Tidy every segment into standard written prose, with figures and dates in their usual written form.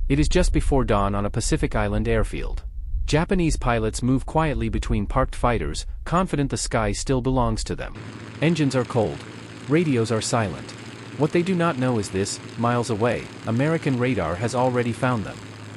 It is just before dawn on a Pacific Island airfield. Japanese pilots move quietly between parked fighters, confident the sky still belongs to them. Engines are cold. Radios are silent. What they do not know is this: miles away, American radar has already found them.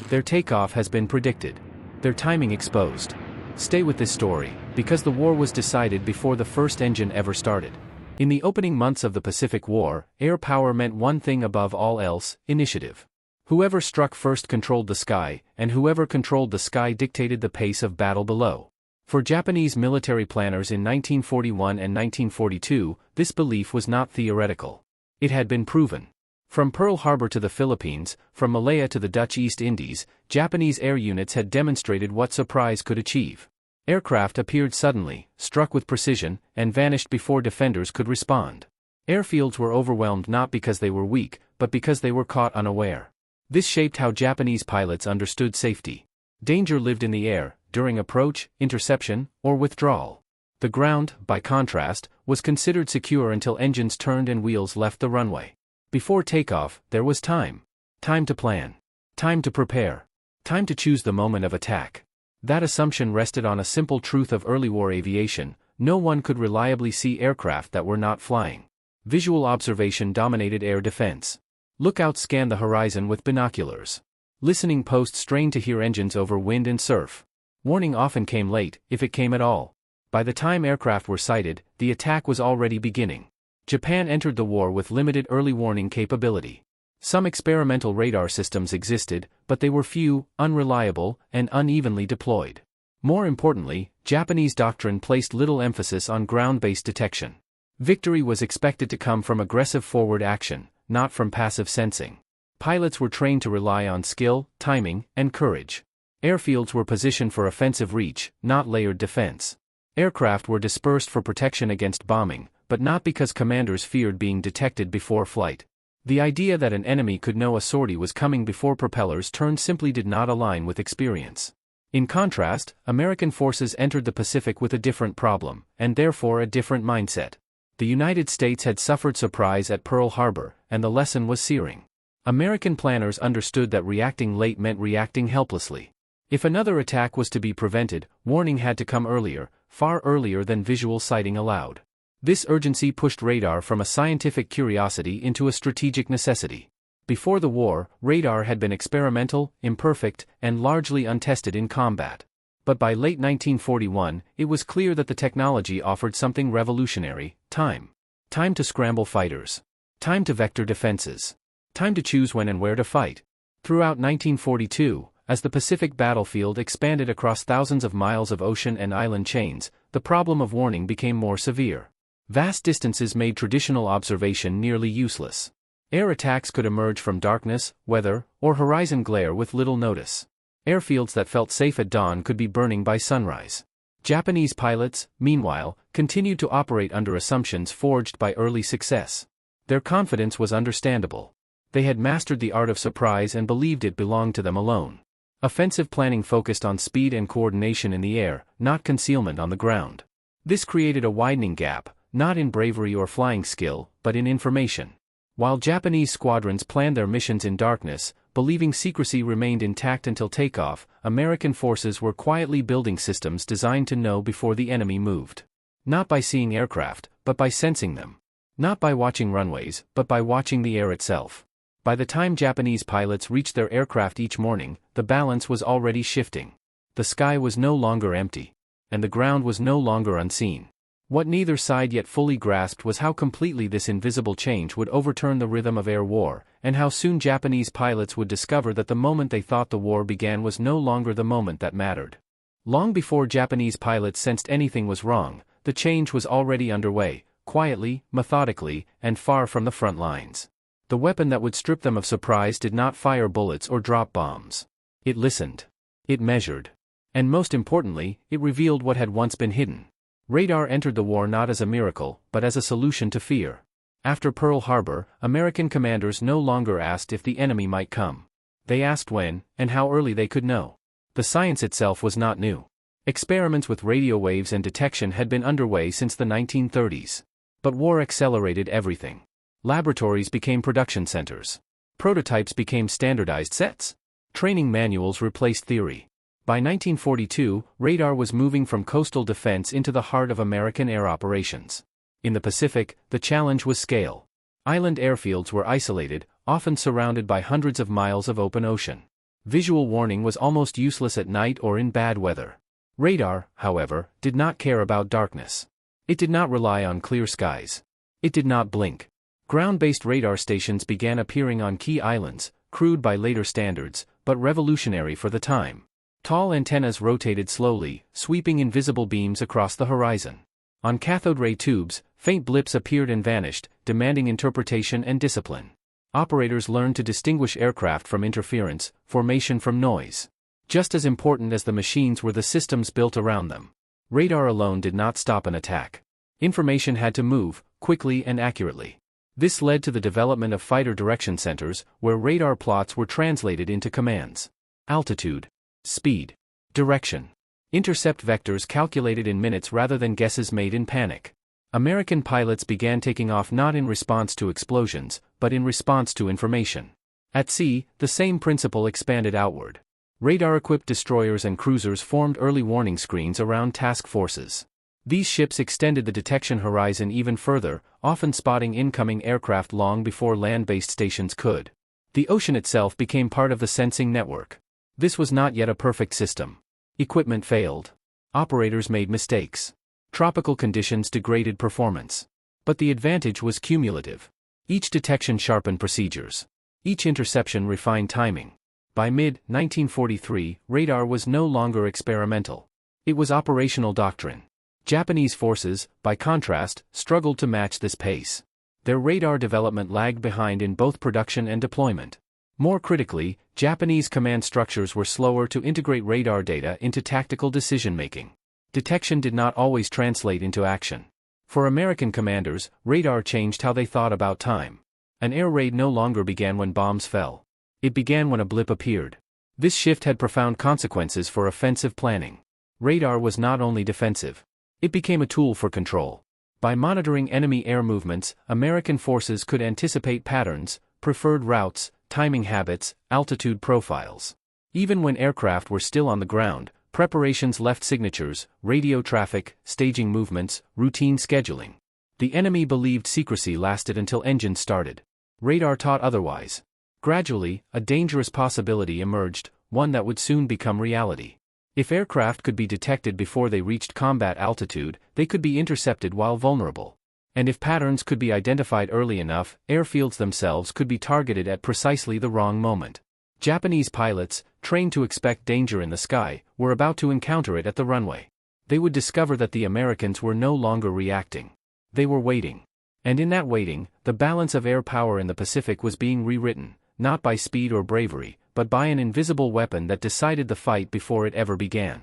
Their takeoff has been predicted. Their timing exposed. Stay with this story, because the war was decided before the first engine ever started. In the opening months of the Pacific War, air power meant one thing above all else: initiative. Whoever struck first controlled the sky, and whoever controlled the sky dictated the pace of battle below. For Japanese military planners in 1941 and 1942, this belief was not theoretical. It had been proven. From Pearl Harbor to the Philippines, from Malaya to the Dutch East Indies, Japanese air units had demonstrated what surprise could achieve. Aircraft appeared suddenly, struck with precision, and vanished before defenders could respond. Airfields were overwhelmed not because they were weak, but because they were caught unaware. This shaped how Japanese pilots understood safety. Danger lived in the air, during approach, interception, or withdrawal. The ground, by contrast, was considered secure until engines turned and wheels left the runway. Before takeoff, there was time. Time to plan. Time to prepare. Time to choose the moment of attack. That assumption rested on a simple truth of early war aviation: no one could reliably see aircraft that were not flying. Visual observation dominated air defense. Lookouts scanned the horizon with binoculars. Listening posts strained to hear engines over wind and surf. Warning often came late, if it came at all. By the time aircraft were sighted, the attack was already beginning. Japan entered the war with limited early warning capability. Some experimental radar systems existed, but they were few, unreliable, and unevenly deployed. More importantly, Japanese doctrine placed little emphasis on ground-based detection. Victory was expected to come from aggressive forward action, not from passive sensing. Pilots were trained to rely on skill, timing, and courage. Airfields were positioned for offensive reach, not layered defense. Aircraft were dispersed for protection against bombing, but not because commanders feared being detected before flight. The idea that an enemy could know a sortie was coming before propellers turned simply did not align with experience. In contrast, American forces entered the Pacific with a different problem, and therefore a different mindset. The United States had suffered surprise at Pearl Harbor, and the lesson was searing. American planners understood that reacting late meant reacting helplessly. If another attack was to be prevented, warning had to come earlier, far earlier than visual sighting allowed. This urgency pushed radar from a scientific curiosity into a strategic necessity. Before the war, radar had been experimental, imperfect, and largely untested in combat. But by late 1941, it was clear that the technology offered something revolutionary: time. Time to scramble fighters. Time to vector defenses. Time to choose when and where to fight. Throughout 1942, as the Pacific battlefield expanded across thousands of miles of ocean and island chains, the problem of warning became more severe. Vast distances made traditional observation nearly useless. Air attacks could emerge from darkness, weather, or horizon glare with little notice. Airfields that felt safe at dawn could be burning by sunrise. Japanese pilots, meanwhile, continued to operate under assumptions forged by early success. Their confidence was understandable. They had mastered the art of surprise and believed it belonged to them alone. Offensive planning focused on speed and coordination in the air, not concealment on the ground. This created a widening gap, not in bravery or flying skill, but in information. While Japanese squadrons planned their missions in darkness, believing secrecy remained intact until takeoff, American forces were quietly building systems designed to know before the enemy moved. Not by seeing aircraft, but by sensing them. Not by watching runways, but by watching the air itself. By the time Japanese pilots reached their aircraft each morning, the balance was already shifting. The sky was no longer empty. And the ground was no longer unseen. What neither side yet fully grasped was how completely this invisible change would overturn the rhythm of air war, and how soon Japanese pilots would discover that the moment they thought the war began was no longer the moment that mattered. Long before Japanese pilots sensed anything was wrong, the change was already underway, quietly, methodically, and far from the front lines. The weapon that would strip them of surprise did not fire bullets or drop bombs. It listened. It measured. And most importantly, it revealed what had once been hidden. Radar entered the war not as a miracle, but as a solution to fear. After Pearl Harbor, American commanders no longer asked if the enemy might come. They asked when, and how early they could know. The science itself was not new. Experiments with radio waves and detection had been underway since the 1930s. But war accelerated everything. Laboratories became production centers. Prototypes became standardized sets. Training manuals replaced theory. By 1942, radar was moving from coastal defense into the heart of American air operations. In the Pacific, the challenge was scale. Island airfields were isolated, often surrounded by hundreds of miles of open ocean. Visual warning was almost useless at night or in bad weather. Radar, however, did not care about darkness. It did not rely on clear skies. It did not blink. Ground-based radar stations began appearing on key islands, crude by later standards, but revolutionary for the time. Tall antennas rotated slowly, sweeping invisible beams across the horizon. On cathode ray tubes, faint blips appeared and vanished, demanding interpretation and discipline. Operators learned to distinguish aircraft from interference, formation from noise. Just as important as the machines were the systems built around them. Radar alone did not stop an attack. Information had to move, quickly and accurately. This led to the development of fighter direction centers, where radar plots were translated into commands. Altitude, speed, direction. Intercept vectors calculated in minutes rather than guesses made in panic. American pilots began taking off not in response to explosions, but in response to information. At sea, the same principle expanded outward. Radar-equipped destroyers and cruisers formed early warning screens around task forces. These ships extended the detection horizon even further, often spotting incoming aircraft long before land-based stations could. The ocean itself became part of the sensing network. This was not yet a perfect system. Equipment failed. Operators made mistakes. Tropical conditions degraded performance. But the advantage was cumulative. Each detection sharpened procedures. Each interception refined timing. By mid-1943, radar was no longer experimental. It was operational doctrine. Japanese forces, by contrast, struggled to match this pace. Their radar development lagged behind in both production and deployment. More critically, Japanese command structures were slower to integrate radar data into tactical decision-making. Detection did not always translate into action. For American commanders, radar changed how they thought about time. An air raid no longer began when bombs fell. It began when a blip appeared. This shift had profound consequences for offensive planning. Radar was not only defensive. It became a tool for control. By monitoring enemy air movements, American forces could anticipate patterns, preferred routes, timing habits, altitude profiles. Even when aircraft were still on the ground, preparations left signatures, radio traffic, staging movements, routine scheduling. The enemy believed secrecy lasted until engines started. Radar taught otherwise. Gradually, a dangerous possibility emerged, one that would soon become reality. If aircraft could be detected before they reached combat altitude, they could be intercepted while vulnerable. And if patterns could be identified early enough, airfields themselves could be targeted at precisely the wrong moment. Japanese pilots, trained to expect danger in the sky, were about to encounter it at the runway. They would discover that the Americans were no longer reacting. They were waiting. And in that waiting, the balance of air power in the Pacific was being rewritten, not by speed or bravery, but by an invisible weapon that decided the fight before it ever began.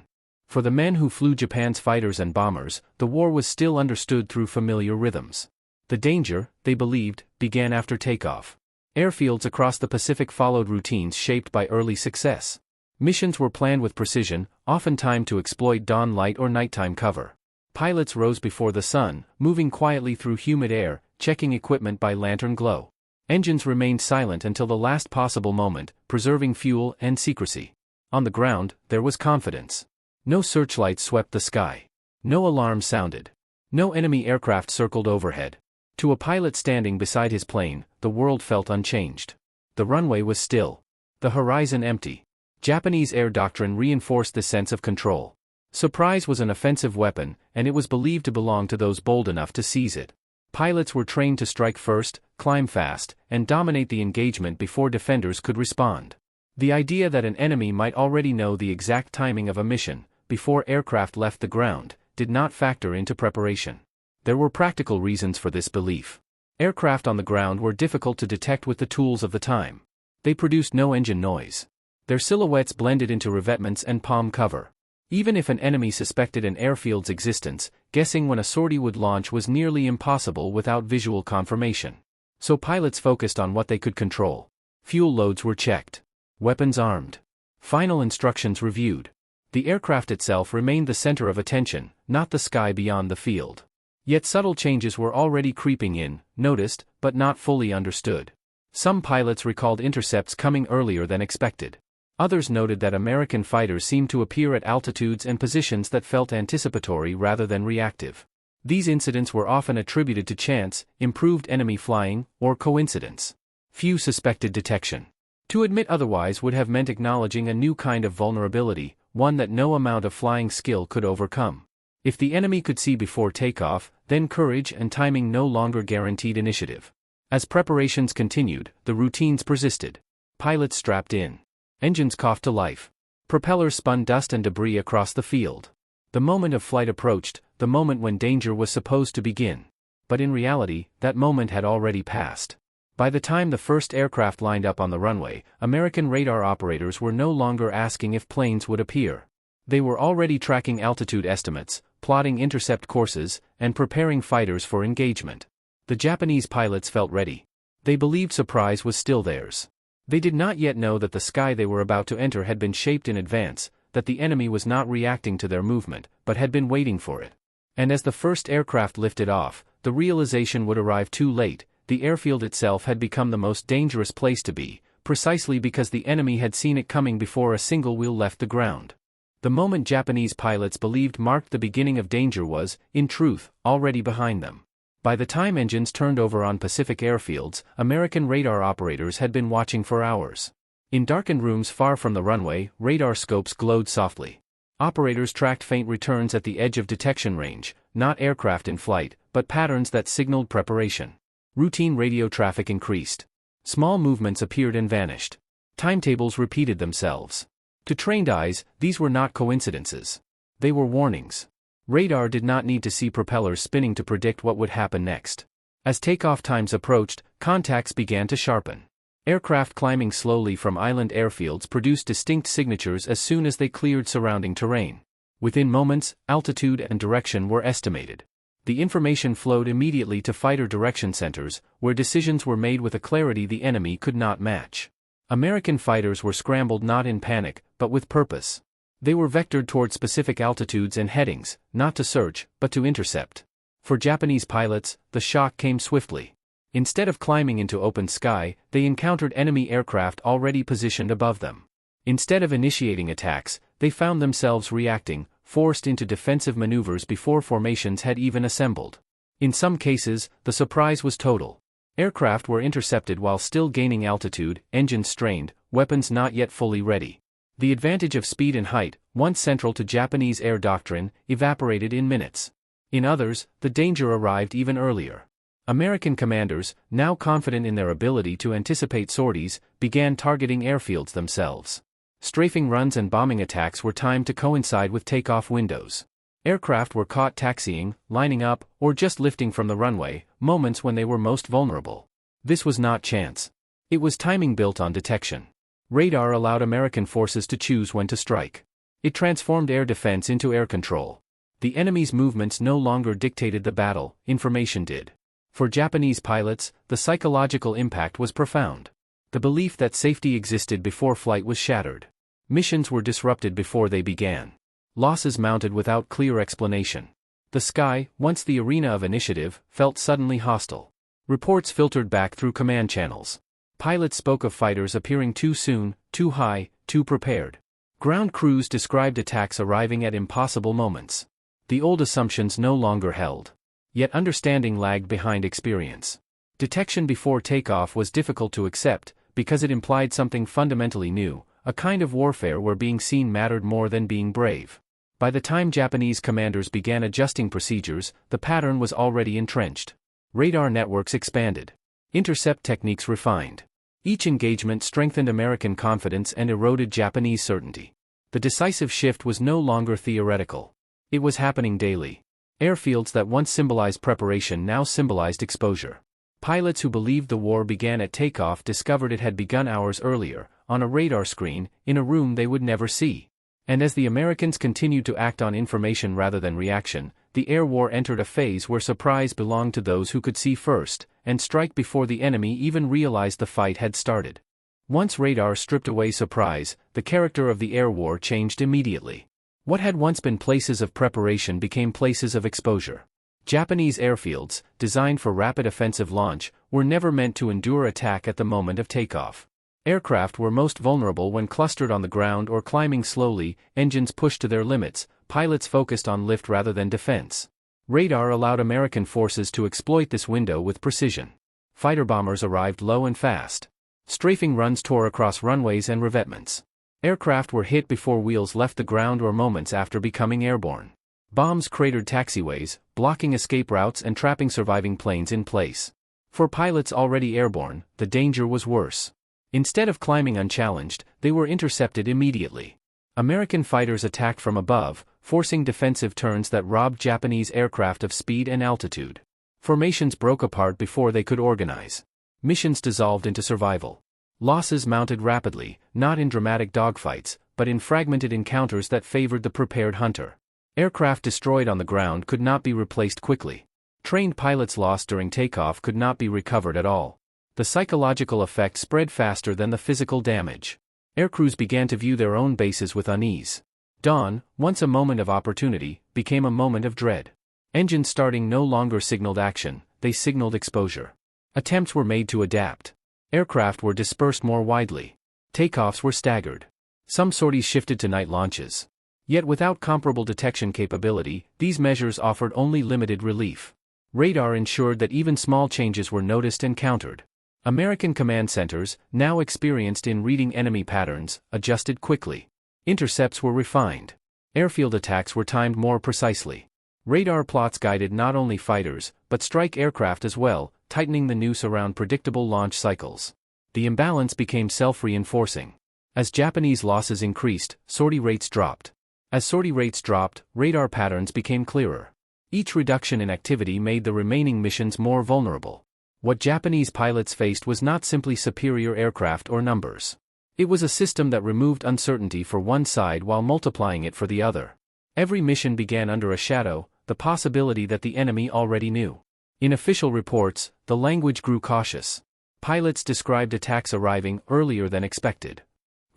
For the men who flew Japan's fighters and bombers, the war was still understood through familiar rhythms. The danger, they believed, began after takeoff. Airfields across the Pacific followed routines shaped by early success. Missions were planned with precision, often timed to exploit dawn light or nighttime cover. Pilots rose before the sun, moving quietly through humid air, checking equipment by lantern glow. Engines remained silent until the last possible moment, preserving fuel and secrecy. On the ground, there was confidence. No searchlights swept the sky. No alarm sounded. No enemy aircraft circled overhead. To a pilot standing beside his plane, the world felt unchanged. The runway was still. The horizon empty. Japanese air doctrine reinforced the sense of control. Surprise was an offensive weapon, and it was believed to belong to those bold enough to seize it. Pilots were trained to strike first, climb fast, and dominate the engagement before defenders could respond. The idea that an enemy might already know the exact timing of a mission, before aircraft left the ground, did not factor into preparation. There were practical reasons for this belief. Aircraft on the ground were difficult to detect with the tools of the time. They produced no engine noise. Their silhouettes blended into revetments and palm cover. Even if an enemy suspected an airfield's existence, guessing when a sortie would launch was nearly impossible without visual confirmation. So pilots focused on what they could control. Fuel loads were checked. Weapons armed. Final instructions reviewed. The aircraft itself remained the center of attention, not the sky beyond the field. Yet subtle changes were already creeping in, noticed, but not fully understood. Some pilots recalled intercepts coming earlier than expected. Others noted that American fighters seemed to appear at altitudes and positions that felt anticipatory rather than reactive. These incidents were often attributed to chance, improved enemy flying, or coincidence. Few suspected detection. To admit otherwise would have meant acknowledging a new kind of vulnerability, one that no amount of flying skill could overcome. If the enemy could see before takeoff, then courage and timing no longer guaranteed initiative. As preparations continued, the routines persisted. Pilots strapped in. Engines coughed to life. Propellers spun dust and debris across the field. The moment of flight approached, the moment when danger was supposed to begin. But in reality, that moment had already passed. By the time the first aircraft lined up on the runway, American radar operators were no longer asking if planes would appear. They were already tracking altitude estimates, plotting intercept courses, and preparing fighters for engagement. The Japanese pilots felt ready. They believed surprise was still theirs. They did not yet know that the sky they were about to enter had been shaped in advance, that the enemy was not reacting to their movement, but had been waiting for it. And as the first aircraft lifted off, the realization would arrive too late. The airfield itself had become the most dangerous place to be, precisely because the enemy had seen it coming before a single wheel left the ground. The moment Japanese pilots believed marked the beginning of danger was, in truth, already behind them. By the time engines turned over on Pacific airfields, American radar operators had been watching for hours. In darkened rooms far from the runway, radar scopes glowed softly. Operators tracked faint returns at the edge of detection range, not aircraft in flight, but patterns that signaled preparation. Routine radio traffic increased. Small movements appeared and vanished. Timetables repeated themselves. To trained eyes, these were not coincidences. They were warnings. Radar did not need to see propellers spinning to predict what would happen next. As takeoff times approached, contacts began to sharpen. Aircraft climbing slowly from island airfields produced distinct signatures as soon as they cleared surrounding terrain. Within moments, altitude and direction were estimated. The information flowed immediately to fighter direction centers, where decisions were made with a clarity the enemy could not match. American fighters were scrambled not in panic, but with purpose. They were vectored toward specific altitudes and headings, not to search, but to intercept. For Japanese pilots, the shock came swiftly. Instead of climbing into open sky, they encountered enemy aircraft already positioned above them. Instead of initiating attacks, they found themselves reacting, forced into defensive maneuvers before formations had even assembled. In some cases, the surprise was total. Aircraft were intercepted while still gaining altitude, engines strained, weapons not yet fully ready. The advantage of speed and height, once central to Japanese air doctrine, evaporated in minutes. In others, the danger arrived even earlier. American commanders, now confident in their ability to anticipate sorties, began targeting airfields themselves. Strafing runs and bombing attacks were timed to coincide with takeoff windows. Aircraft were caught taxiing, lining up, or just lifting from the runway, moments when they were most vulnerable. This was not chance. It was timing built on detection. Radar allowed American forces to choose when to strike. It transformed air defense into air control. The enemy's movements no longer dictated the battle, information did. For Japanese pilots, the psychological impact was profound. The belief that safety existed before flight was shattered. Missions were disrupted before they began. Losses mounted without clear explanation. The sky, once the arena of initiative, felt suddenly hostile. Reports filtered back through command channels. Pilots spoke of fighters appearing too soon, too high, too prepared. Ground crews described attacks arriving at impossible moments. The old assumptions no longer held. Yet understanding lagged behind experience. Detection before takeoff was difficult to accept, because it implied something fundamentally new, a kind of warfare where being seen mattered more than being brave. By the time Japanese commanders began adjusting procedures, the pattern was already entrenched. Radar networks expanded. Intercept techniques refined. Each engagement strengthened American confidence and eroded Japanese certainty. The decisive shift was no longer theoretical. It was happening daily. Airfields that once symbolized preparation now symbolized exposure. Pilots who believed the war began at takeoff discovered it had begun hours earlier, on a radar screen, in a room they would never see. And as the Americans continued to act on information rather than reaction, the air war entered a phase where surprise belonged to those who could see first, and strike before the enemy even realized the fight had started. Once radar stripped away surprise, the character of the air war changed immediately. What had once been places of preparation became places of exposure. Japanese airfields, designed for rapid offensive launch, were never meant to endure attack at the moment of takeoff. Aircraft were most vulnerable when clustered on the ground or climbing slowly, engines pushed to their limits, pilots focused on lift rather than defense. Radar allowed American forces to exploit this window with precision. Fighter bombers arrived low and fast. Strafing runs tore across runways and revetments. Aircraft were hit before wheels left the ground or moments after becoming airborne. Bombs cratered taxiways, blocking escape routes and trapping surviving planes in place. For pilots already airborne, the danger was worse. Instead of climbing unchallenged, they were intercepted immediately. American fighters attacked from above, forcing defensive turns that robbed Japanese aircraft of speed and altitude. Formations broke apart before they could organize. Missions dissolved into survival. Losses mounted rapidly, not in dramatic dogfights, but in fragmented encounters that favored the prepared hunter. Aircraft destroyed on the ground could not be replaced quickly. Trained pilots lost during takeoff could not be recovered at all. The psychological effect spread faster than the physical damage. Aircrews began to view their own bases with unease. Dawn, once a moment of opportunity, became a moment of dread. Engines starting no longer signaled action, they signaled exposure. Attempts were made to adapt. Aircraft were dispersed more widely. Takeoffs were staggered. Some sorties shifted to night launches. Yet without comparable detection capability, these measures offered only limited relief. Radar ensured that even small changes were noticed and countered. American command centers, now experienced in reading enemy patterns, adjusted quickly. Intercepts were refined. Airfield attacks were timed more precisely. Radar plots guided not only fighters, but strike aircraft as well, tightening the noose around predictable launch cycles. The imbalance became self-reinforcing. As Japanese losses increased, sortie rates dropped. As sortie rates dropped, radar patterns became clearer. Each reduction in activity made the remaining missions more vulnerable. What Japanese pilots faced was not simply superior aircraft or numbers. It was a system that removed uncertainty for one side while multiplying it for the other. Every mission began under a shadow, the possibility that the enemy already knew. In official reports, the language grew cautious. Pilots described attacks arriving earlier than expected.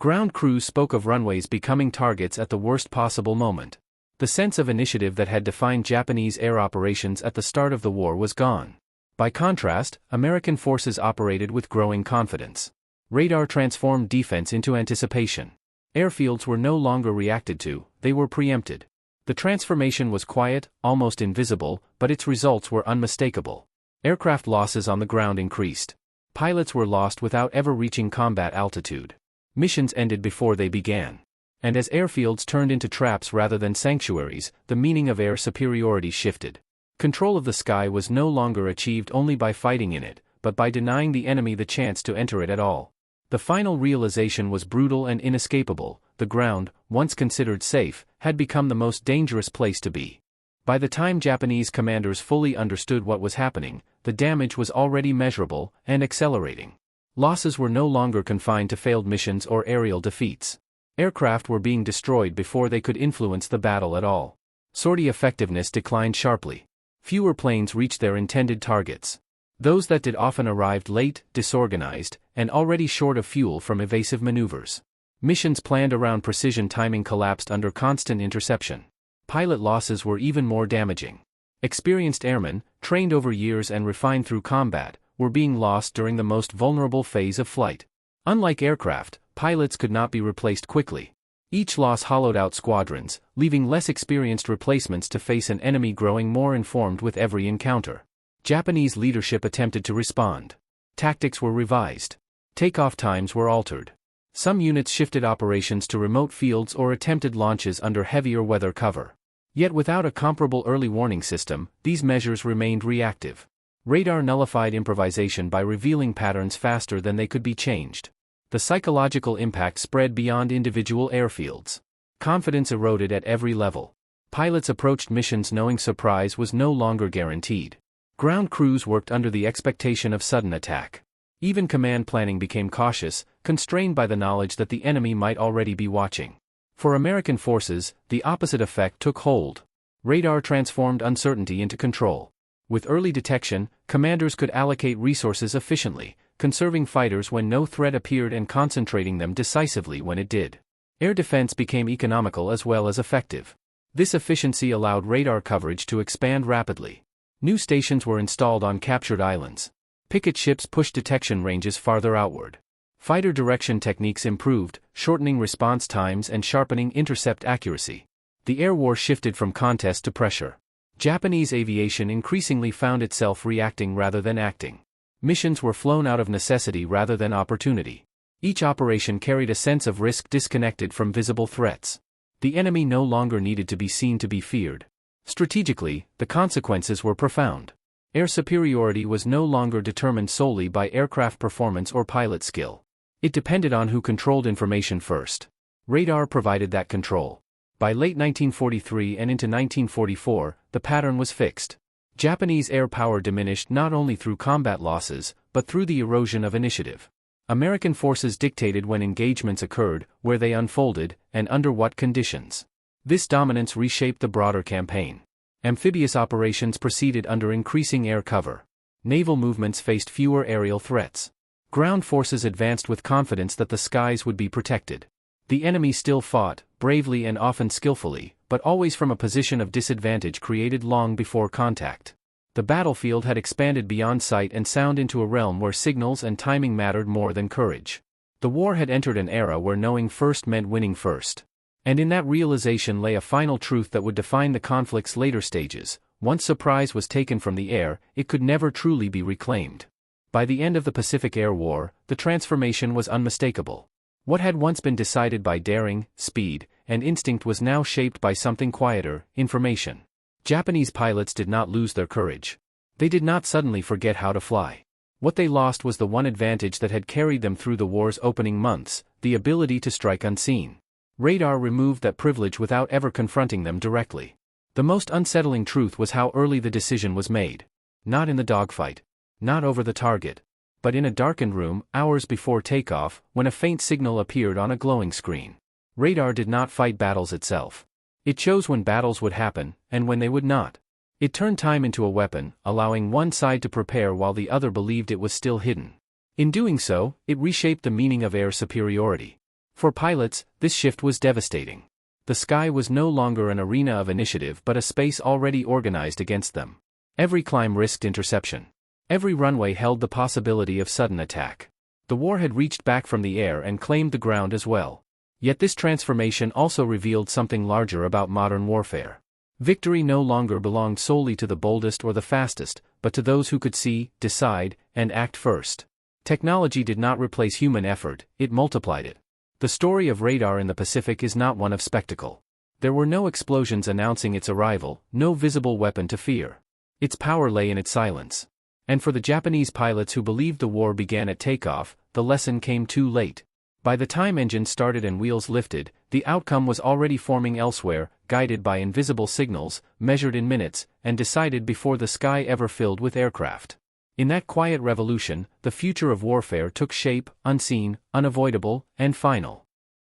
Ground crews spoke of runways becoming targets at the worst possible moment. The sense of initiative that had defined Japanese air operations at the start of the war was gone. By contrast, American forces operated with growing confidence. Radar transformed defense into anticipation. Airfields were no longer reacted to, they were preempted. The transformation was quiet, almost invisible, but its results were unmistakable. Aircraft losses on the ground increased. Pilots were lost without ever reaching combat altitude. Missions ended before they began. And as airfields turned into traps rather than sanctuaries, the meaning of air superiority shifted. Control of the sky was no longer achieved only by fighting in it, but by denying the enemy the chance to enter it at all. The final realization was brutal and inescapable. The ground, once considered safe, had become the most dangerous place to be. By the time Japanese commanders fully understood what was happening, the damage was already measurable and accelerating. Losses were no longer confined to failed missions or aerial defeats. Aircraft were being destroyed before they could influence the battle at all. Sortie effectiveness declined sharply. Fewer planes reached their intended targets. Those that did often arrived late, disorganized, and already short of fuel from evasive maneuvers. Missions planned around precision timing collapsed under constant interception. Pilot losses were even more damaging. Experienced airmen, trained over years and refined through combat, were being lost during the most vulnerable phase of flight. Unlike aircraft, pilots could not be replaced quickly. Each loss hollowed out squadrons, leaving less experienced replacements to face an enemy growing more informed with every encounter. Japanese leadership attempted to respond. Tactics were revised. Takeoff times were altered. Some units shifted operations to remote fields or attempted launches under heavier weather cover. Yet without a comparable early warning system, these measures remained reactive. Radar nullified improvisation by revealing patterns faster than they could be changed. The psychological impact spread beyond individual airfields. Confidence eroded at every level. Pilots approached missions knowing surprise was no longer guaranteed. Ground crews worked under the expectation of sudden attack. Even command planning became cautious, constrained by the knowledge that the enemy might already be watching. For American forces, the opposite effect took hold. Radar transformed uncertainty into control. With early detection, commanders could allocate resources efficiently, conserving fighters when no threat appeared and concentrating them decisively when it did. Air defense became economical as well as effective. This efficiency allowed radar coverage to expand rapidly. New stations were installed on captured islands. Picket ships pushed detection ranges farther outward. Fighter direction techniques improved, shortening response times and sharpening intercept accuracy. The air war shifted from contest to pressure. Japanese aviation increasingly found itself reacting rather than acting. Missions were flown out of necessity rather than opportunity. Each operation carried a sense of risk disconnected from visible threats. The enemy no longer needed to be seen to be feared. Strategically, the consequences were profound. Air superiority was no longer determined solely by aircraft performance or pilot skill. It depended on who controlled information first. Radar provided that control. By late 1943 and into 1944, the pattern was fixed. Japanese air power diminished not only through combat losses, but through the erosion of initiative. American forces dictated when engagements occurred, where they unfolded, and under what conditions. This dominance reshaped the broader campaign. Amphibious operations proceeded under increasing air cover. Naval movements faced fewer aerial threats. Ground forces advanced with confidence that the skies would be protected. The enemy still fought, bravely and often skillfully, but always from a position of disadvantage created long before contact. The battlefield had expanded beyond sight and sound into a realm where signals and timing mattered more than courage. The war had entered an era where knowing first meant winning first. And in that realization lay a final truth that would define the conflict's later stages. Once surprise was taken from the air, it could never truly be reclaimed. By the end of the Pacific Air War, the transformation was unmistakable. What had once been decided by daring, speed, and instinct was now shaped by something quieter: information. Japanese pilots did not lose their courage. They did not suddenly forget how to fly. What they lost was the one advantage that had carried them through the war's opening months: the ability to strike unseen. Radar removed that privilege without ever confronting them directly. The most unsettling truth was how early the decision was made. Not in the dogfight. Not over the target. But in a darkened room, hours before takeoff, when a faint signal appeared on a glowing screen. Radar did not fight battles itself. It chose when battles would happen, and when they would not. It turned time into a weapon, allowing one side to prepare while the other believed it was still hidden. In doing so, it reshaped the meaning of air superiority. For pilots, this shift was devastating. The sky was no longer an arena of initiative but a space already organized against them. Every climb risked interception. Every runway held the possibility of sudden attack. The war had reached back from the air and claimed the ground as well. Yet this transformation also revealed something larger about modern warfare. Victory no longer belonged solely to the boldest or the fastest, but to those who could see, decide, and act first. Technology did not replace human effort, it multiplied it. The story of radar in the Pacific is not one of spectacle. There were no explosions announcing its arrival, no visible weapon to fear. Its power lay in its silence. And for the Japanese pilots who believed the war began at takeoff, the lesson came too late. By the time engines started and wheels lifted, the outcome was already forming elsewhere, guided by invisible signals, measured in minutes, and decided before the sky ever filled with aircraft. In that quiet revolution, the future of warfare took shape, unseen, unavoidable, and final.